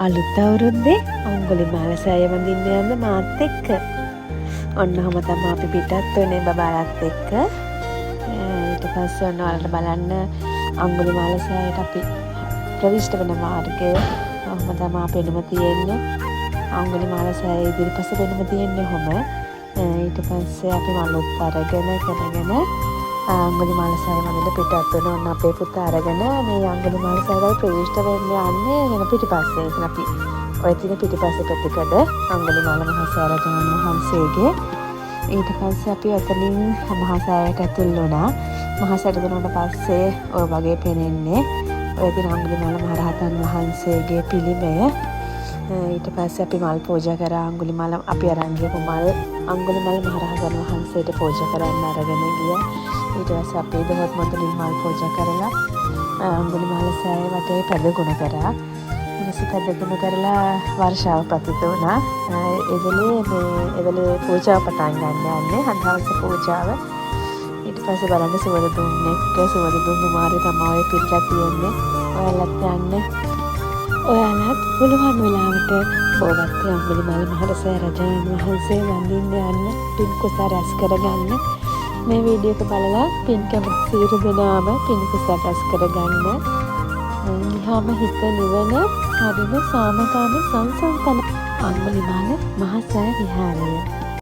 අලුත් අවුරුද්දේ අඟුලිමාල සෑය වඳින්න යන්න මාත් එක්ක. ඔන්නම තමයි අපි පිටත් වුණේ බබාලත් එක්ක. ඊට පස්සේ ඔන්න ඔයාලට බලන්න අඟුලිමාල සෑයට අපි ප්‍රවිෂ්ඨ වෙන මාර්ගය. ඔහොම තමයි පෙනුම තියෙන්නේ. අඟුලිමාල සෑය ඉදිරිපස පෙනුම තියෙන්නේ ඔහොම. ඊට පස්සේ අපි මලුත් අරගෙන කරගෙන අඟුලිමාල සෑය වඳින්න පිටත් වෙන ඔන්න අපේ පුතා අරගෙන මේ අඟුලිමාල සෑයට ප්‍රවිෂ්ඨ වෙන්න යන්නේ වෙන පිටිපස්සේ. ඉතින් අපි ඔය තියෙන පිටිපස්සේ පැත්තකද අඟුලිමාල මහ සෑරජාණන් වහන්සේගේ. ඊට පස්සේ අපි අතනින් මහ සෑයට ඇතුල් වුණා. මහ සෑයට දුන්නාට පස්සේ ඔය වගේ පෙනෙන්නේ ඔය තියෙන අඟුලිමාල මහ රහතන් වහන්සේගේ පිළිමය. ඊට පස්සේ අපි මල් පූජා කරා. අඟුලිමාල අපි අරන් ගියපු මල් අඟුලිමාල මහ රහතන් වහන්සේට පූජා කරන්න අරගෙන ගියා. ඊට පස්සේ අපි දවස් මොතනින් මල් පූජා කරලා අඟුලිමාල සෑය වටේ පැදගුණ කරා. පැදගුණ කරලා වර්ෂාව පතිත වුණා. එදලේ පූජාව පටන් ගන්න යන්නේ හඳවස පූජාව. ඊට පස්සේ බලන්න සුවඳ දුම් මාරේ තමයි ඔය පිටලා තියෙන්නේ. ඔයාලත් යන්න. ඔයාලත් පුළුවන් වෙලාවට බෝවත් අඟුලිමාල මහ සෑරජාණන් වහන්සේ වඳින්න යන්න පින් කුසල රැස් කරගන්න. මේ වීඩියෝ එක බලලා පින් කැමති සියලු දෙනාම පින් කුසල රැස් කරගන්න. ගියාම හිත නිවන හරිම සාමකාමී සංසංතන අඟුලිමාල මහ සෑය විහාරය.